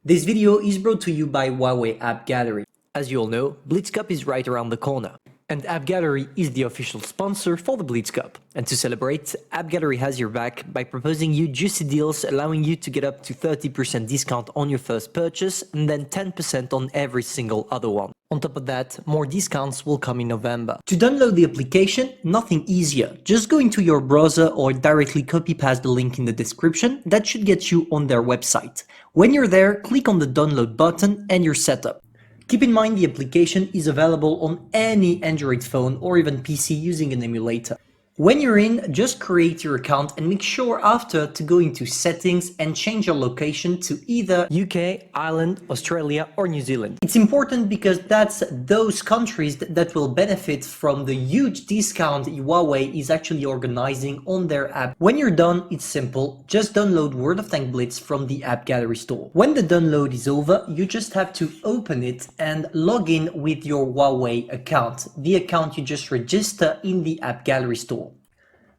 This video is brought to you by Huawei App Gallery. As you all know, Blitz Cup is right around the corner. And App Gallery is the official sponsor for the Blitz Cup. And to celebrate, App Gallery has your back by proposing you juicy deals allowing you to get up to 30% discount on your first purchase and then 10% on every single other one. On top of that, more discounts will come in November. To download the application, nothing easier. Just go into your browser or directly copy-paste the link in the description. That should get you on their website. When you're there, click on the download button and you're set up. Keep in mind the application is available on any Android phone or even PC using an emulator. When you're in, just create your account and make sure after to go into settings and change your location to either UK, Ireland, Australia or New Zealand. It's important because that's those countries that will benefit from the huge discount Huawei is actually organizing on their app. When you're done, it's simple. Just download World of Tanks Blitz from the App Gallery store. When the download is over, you just have to open it and log in with your Huawei account, the account you just register in the App Gallery store.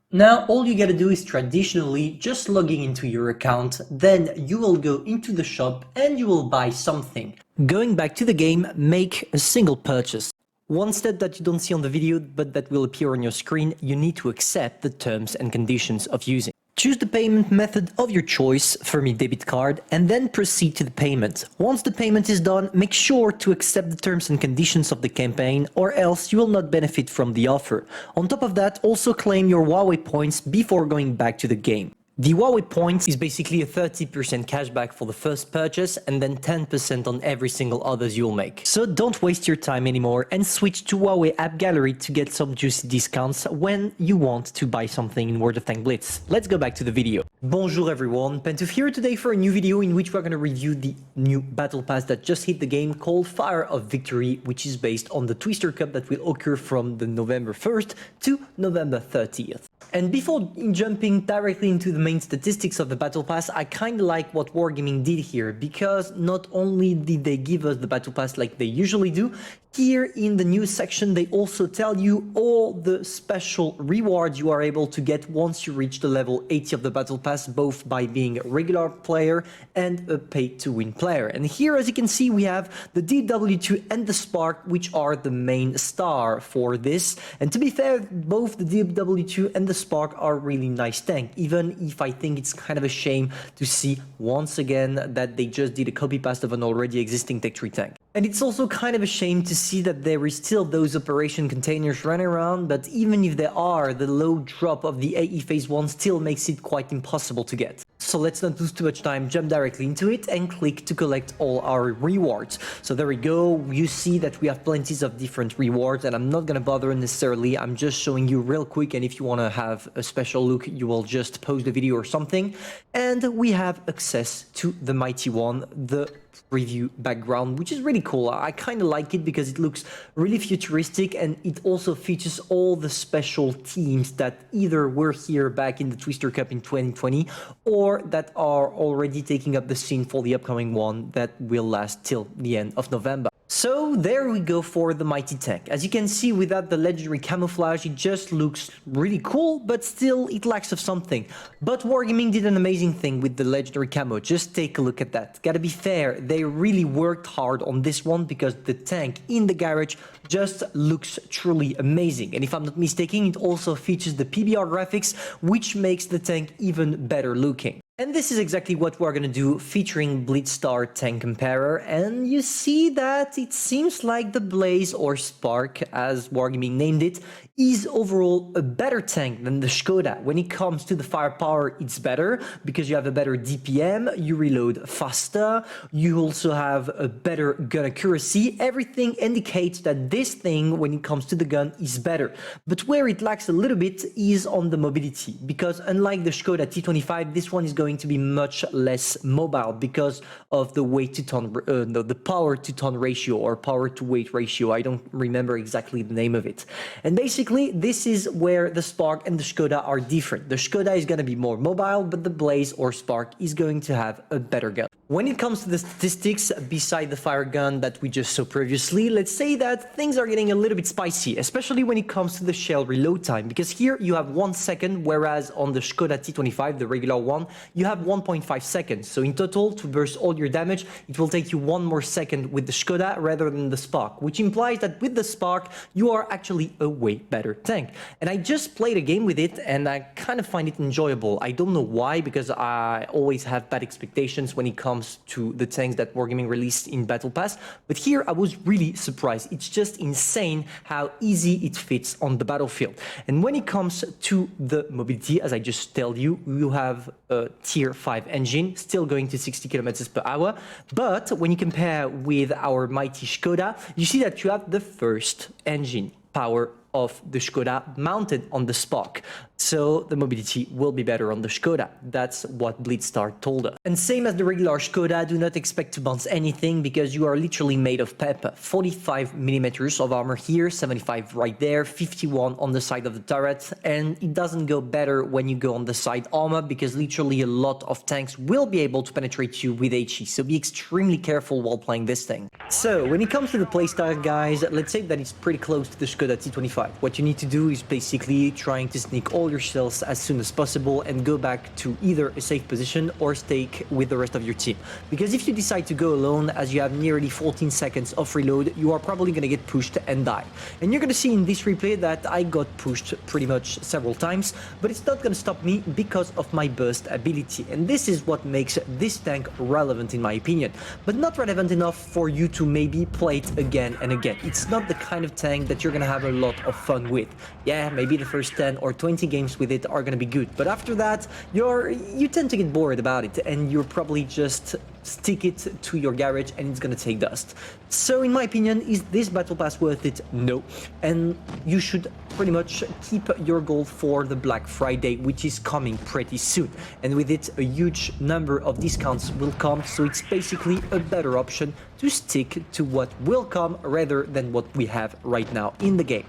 Now, all you gotta do is traditionally just logging into your account, then you will go into the shop and you will buy something. Going back to the game, make a single purchase. One step that you don't see on the video, but that will appear on your screen, you need to accept the terms and conditions of using. Choose the payment method of your choice, for me debit card, and then proceed to the payment. Once the payment is done, make sure to accept the terms and conditions of the campaign or else you will not benefit from the offer. On top of that, also claim your Huawei points before going back to the game. The Huawei points is basically a 30% cashback for the first purchase and then 10% on every single others you'll make. So don't waste your time anymore and switch to Huawei App Gallery to get some juicy discounts when you want to buy something in World of Tanks Blitz. Let's go back to the video. Bonjour everyone, Pantoufleee here today for a new video in which we're going to review the new Battle Pass that just hit the game called Fire of Victory, which is based on the Twister Cup that will occur from the November 1st to November 30th. And before jumping directly into the main statistics of the Battle Pass, I kinda like what Wargaming did here, because not only did they give us the Battle Pass like they usually do, here in the news section they also tell you all the special rewards you are able to get once you reach the level 80 of the Battle Pass, both by being a regular player and a pay-to-win player. And here, as you can see, we have the DW2 and the Spark, which are the main star for this. And to be fair, both the DW2 and the Spark are really nice tank, even if I think it's kind of a shame to see once again that they just did a copy-paste of an already existing Tech 3 tank. And it's also kind of a shame to see that there is still those operation containers running around, but even if there are, the low drop of the AE Phase 1 still makes it quite impossible to get. So let's not lose too much time, jump directly into it and click to collect all our rewards. So there we go, you see that we have plenty of different rewards and I'm not gonna bother necessarily, I'm just showing you real quick, and if you wanna have a special look, you will just pause the video or something. And we have access to the mighty one, the review background, which is really cool. I kind of like it because it looks really futuristic and it also features all the special teams that either were here back in the Twister Cup in 2020 or that are already taking up the scene for the upcoming one that will last till the end of November. So there we go for the mighty tank. As you can see, without the legendary camouflage, it just looks really cool, but still it lacks of something. But Wargaming did an amazing thing with the legendary camo. Just take a look at that. Gotta be fair, they really worked hard on this one because the tank in the garage just looks truly amazing. And if I'm not mistaken, it also features the PBR graphics, which makes the tank even better looking. And this is exactly what we're gonna do, featuring Blitzstar Tank Comparer, and you see that it seems like the Blaze or Spark, as Wargaming named it, is overall a better tank than the Skoda. When it comes to the firepower, it's better, because you have a better DPM, you reload faster, you also have a better gun accuracy. Everything indicates that this thing, when it comes to the gun, is better. But where it lacks a little bit is on the mobility, because unlike the Skoda T25, this one is going to be much less mobile because of the weight to ton, the power to ton ratio or power to weight ratio. I don't remember exactly the name of it. And basically, this is where the Spark and the Skoda are different. The Skoda is going to be more mobile, but the Blaze or Spark is going to have a better gun. When it comes to the statistics, beside the fire gun that we just saw previously, let's say that things are getting a little bit spicy, especially when it comes to the shell reload time, because here you have 1 second, whereas on the Skoda T25, the regular one, you have 1.5 seconds. So in total, to burst all your damage, it will take you 1 more second with the Skoda rather than the Spark, which implies that with the Spark, you are actually a way better tank. And I just played a game with it and I kind of find it enjoyable. I don't know why, because I always have bad expectations when it comes to the tanks that Wargaming released in Battle Pass. But here I was really surprised. It's just insane how easy it fits on the battlefield. And when it comes to the mobility, as I just told you, you have a tier 5 engine, still going to 60 kilometers per hour. But when you compare with our mighty Skoda, you see that you have the first engine power of the Skoda mounted on the Spark. So the mobility will be better on the Skoda. That's what Blitzstar told us. And same as the regular Skoda, do not expect to bounce anything because you are literally made of pepper. 45 millimeters of armor here, 75 right there, 51 on the side of the turret. And it doesn't go better when you go on the side armor because literally a lot of tanks will be able to penetrate you with HE. So be extremely careful while playing this thing. So when it comes to the playstyle, guys, let's say that it's pretty close to the Skoda T25. What you need to do is basically trying to sneak all your shells as soon as possible and go back to either a safe position or stay with the rest of your team. Because if you decide to go alone, as you have nearly 14 seconds of reload, you are probably going to get pushed and die. And you're going to see in this replay that I got pushed pretty much several times, but it's not going to stop me because of my burst ability. And this is what makes this tank relevant in my opinion, but not relevant enough for you to maybe play it again and again. It's not the kind of tank that you're going to have a lot of fun with. Yeah, maybe the first 10 or 20 games with it are going to be good, but after that you tend to get bored about it and you're probably just stick it to your garage and it's going to take dust. So in my opinion, is this battle pass worth it? No. And you should pretty much keep your goal for the Black Friday, which is coming pretty soon, and with it a huge number of discounts will come, so it's basically a better option to stick to what will come rather than what we have right now in the game.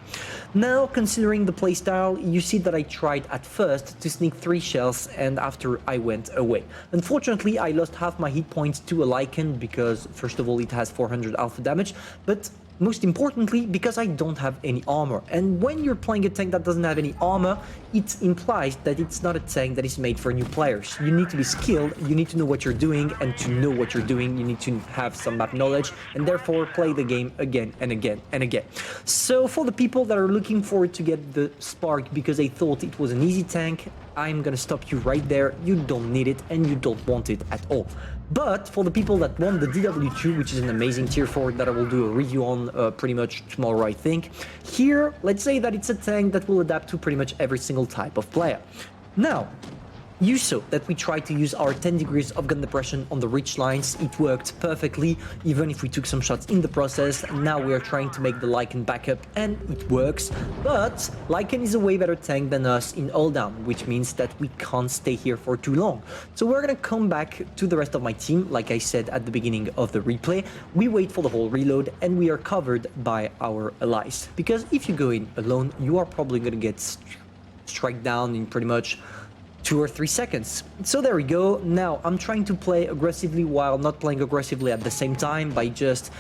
Now, considering the playstyle, you see that I tried at first to sneak 3 shells and after I went away. Unfortunately, I lost half my hit points to a Lycan because first of all it has 400 alpha damage, but most importantly because I don't have any armor. And when you're playing a tank that doesn't have any armor, it implies that it's not a tank that is made for new players. You need to be skilled, you need to know what you're doing, and to know what you're doing you need to have some map knowledge and therefore play the game again and again and again. So for the people that are looking forward to get the Spark because they thought it was an easy tank, I'm gonna stop you right there. You don't need it and you don't want it at all. But for the people that want the DW2, which is an amazing tier 4 that I will do a review on pretty much tomorrow, I think, here, let's say that it's a tank that will adapt to pretty much every single type of player. Now, you saw that we tried to use our 10 degrees of gun depression on the ridge lines. It worked perfectly, even if we took some shots in the process. Now we are trying to make the Lycan backup, and it works. But Lycan is a way better tank than us in all down, which means that we can't stay here for too long. So we're gonna come back to the rest of my team, like I said at the beginning of the replay. We wait for the whole reload, and we are covered by our allies. Because if you go in alone, you are probably gonna get struck down in pretty much 2 or 3 seconds. So there we go. Now I'm trying to play aggressively while not playing aggressively at the same time by just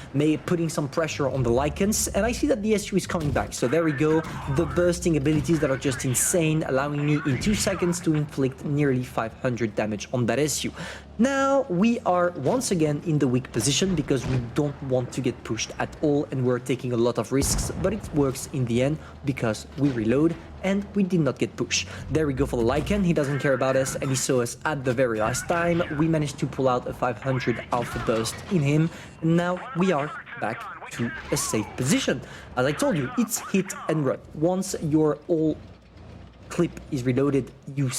putting some pressure on the Lycans, and I see that the SU is coming back. So there we go. The bursting abilities that are just insane, allowing me in 2 seconds to inflict nearly 500 damage on that SU. Now we are once again in the weak position because we don't want to get pushed at all and we're taking a lot of risks, but it works in the end because we reload and we did not get pushed. There we go for the Lycan. He doesn't care about us and he saw us at the very last time. We managed to pull out a 500 alpha burst in him, and now we are back to a safe position. As I told you, it's hit and run. Once your all clip is reloaded, you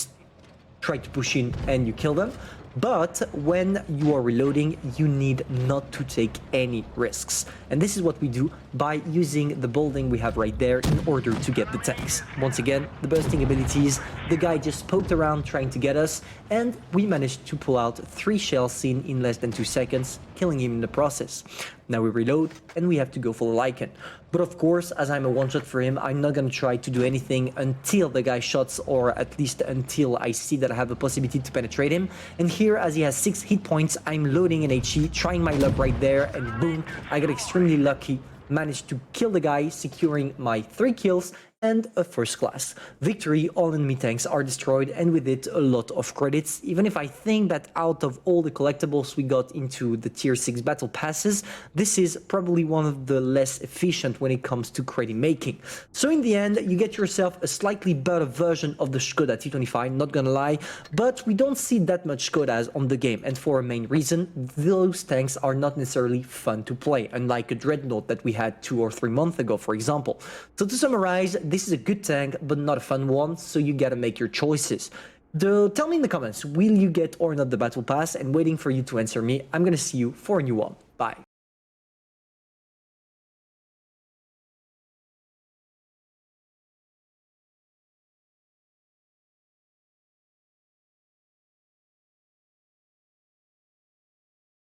try to push in and you kill them. But when you are reloading, you need not to take any risks. And this is what we do by using the building we have right there in order to get the tanks. Once again, the bursting abilities, the guy just poked around trying to get us, and we managed to pull out 3 shells in less than 2 seconds, killing him in the process. Now we reload, and we have to go for the Lycan. But of course, as I'm a one-shot for him, I'm not gonna try to do anything until the guy shots, or at least until I see that I have a possibility to penetrate him. And here, as he has 6 hit points, I'm loading an HE, trying my luck right there, and boom, I got extremely lucky, managed to kill the guy, securing my 3 kills and a first class. Victory, all enemy tanks are destroyed, and with it a lot of credits, even if I think that out of all the collectibles we got into the tier 6 battle passes, this is probably one of the less efficient when it comes to credit making. So in the end, you get yourself a slightly better version of the Skoda T25, not gonna lie, but we don't see that much Skodas on the game, and for a main reason, those tanks are not necessarily fun to play, unlike a Dreadnought that we had 2 or 3 months ago, for example. So to summarize, this is a good tank, but not a fun one, so you gotta make your choices. Tell me in the comments, will you get or not the Battle Pass, and waiting for you to answer me. I'm gonna see you for a new one. Bye.